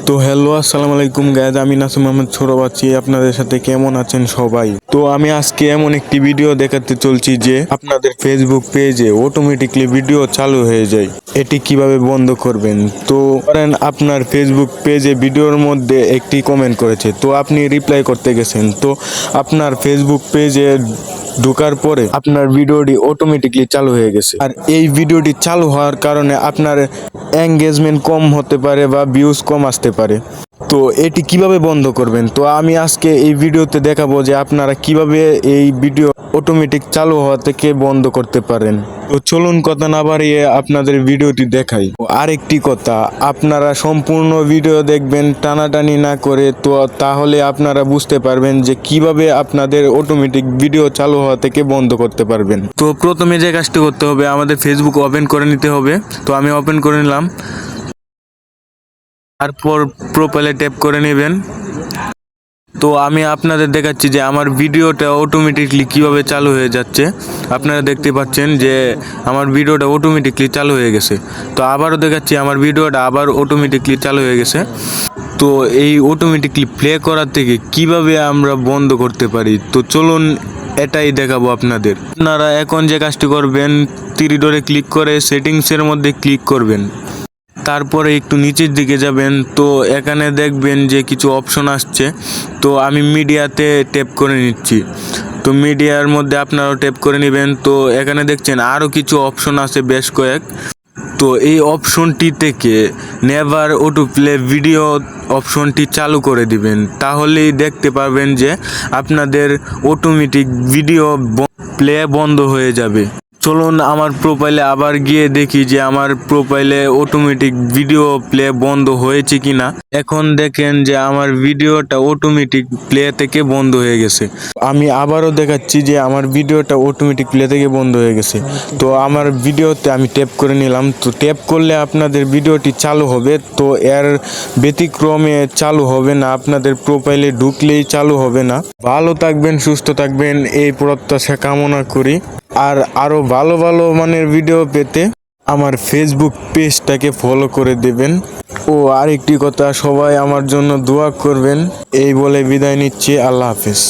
তো হ্যালো আসসালামু আলাইকুম গাইজ, আমি নাসিম আহমেদ ছোট বাচ্চি। আপনাদের সাথে কেমন আছেন সবাই? তো আমি আজকে এমন একটি ভিডিও দেখাতে চলছি যে আপনাদের ফেসবুক পেজে অটোমেটিকলি ভিডিও চালু হয়ে যায়। এটি কিভাবে বন্ধ করবেন? তো ধরেন আপনার ফেসবুক পেজে ভিডিওর মধ্যে একটি কমেন্ট করেছে, তো আপনি রিপ্লাই করতে গেছেন, তো আপনার ফেসবুক পেজে ঢোকার পরে আপনার ভিডিওটি অটোমেটিকলি চালু হয়ে গেছে। আর এই ভিডিওটি চালু হওয়ার কারণে আপনার এঙ্গেজমেন্ট কম হতে পারে বা ভিউজ কম আসতে পারে। তো এটি কিভাবে বন্ধ করবেন? তো আমি আজকে এই ভিডিওতে দেখাবো যে আপনারা কিভাবে এই ভিডিও অটোমেটিক চালু হওয়া থেকে বন্ধ করতে পারেন। তো চলুন কথা না বাড়িয়ে আপনাদের ভিডিওটি দেখাই। আরেকটি কথা, আপনারা সম্পূর্ণ ভিডিও দেখবেন, টানাটানি না করে। তো তাহলে আপনারা বুঝতে পারবেন যে কিভাবে আপনাদের অটোমেটিক ভিডিও চালু হওয়া থেকে বন্ধ করতে পারবেন। তো প্রথমে যে কাজটি করতে হবে, আমাদের ফেসবুক ওপেন করে নিতে হবে। তো আমি ওপেন করে নিলাম, তারপর প্রোফাইলে ট্যাপ করে নেবেন। তো আমি আপনাদের দেখাচ্ছি যে আমার ভিডিওটা অটোমেটিকলি কিভাবে চালু হয়ে যাচ্ছে। আপনারা দেখতে পাচ্ছেন যে আমার ভিডিওটা অটোমেটিকলি চালু হয়ে গেছে। তো আবারও দেখাচ্ছি আমার ভিডিওটা আবার অটোমেটিকলি চালু হয়ে গেছে। তো এই অটোমেটিকলি প্লে করার থেকে কিভাবে আমরা বন্ধ করতে পারি, তো চলুন এটাই দেখাবো আপনাদের। আপনারা এখন যে কাজটি করবেন, থ্রি ডটে ক্লিক করে সেটিংসের মধ্যে ক্লিক করবেন। তারপরে একটু নিচের দিকে যাবেন, তো এখানে দেখবেন যে কিছু অপশন আসছে। তো আমি মিডিয়াতে ট্যাপ করে নিচ্ছি। তো মিডিয়ার মধ্যে আপনারাও ট্যাপ করে নেবেন। তো এখানে দেখছেন আরও কিছু অপশন আছে বেশ কয়েক। তো এই অপশনটি থেকে নেভার অটো প্লে ভিডিও অপশনটি চালু করে দিবেন, তাহলেই দেখতে পাবেন যে আপনাদের অটোমেটিক ভিডিও প্লে বন্ধ হয়ে যাবে। চলুন আমার প্রোফাইলে আবার গিয়ে দেখি যে আমার প্রোফাইলে অটোমেটিক ভিডিও প্লে বন্ধ হয়েছে কিনা। এখন দেখেন যে আমার ভিডিওটা অটোমেটিক প্লে থেকে বন্ধ হয়ে গেছে। আমি আবারও দেখাচ্ছি যে আমার ভিডিওটা অটোমেটিক প্লে থেকে বন্ধ হয়ে গেছে। তো আমার ভিডিওতে আমি ট্যাপ করে নিলাম। তো ট্যাপ করলে আপনাদের ভিডিওটি চালু হবে। তো এর ব্যতিক্রমে চালু হবে না, আপনাদের প্রোফাইলে ঢুকলেই চালু হবে না। ভালো থাকবেন, সুস্থ থাকবেন, এই প্রত্যাশা কামনা করি। আর আরও ভালো ভালো মানের ভিডিও পেতে আমার ফেসবুক পেজটাকে ফলো করে দেবেন। ও আরেকটি কথা, সবাই আমার জন্য দোয়া করবেন। এই বলে বিদায় নিচ্ছি। আল্লাহ হাফেজ।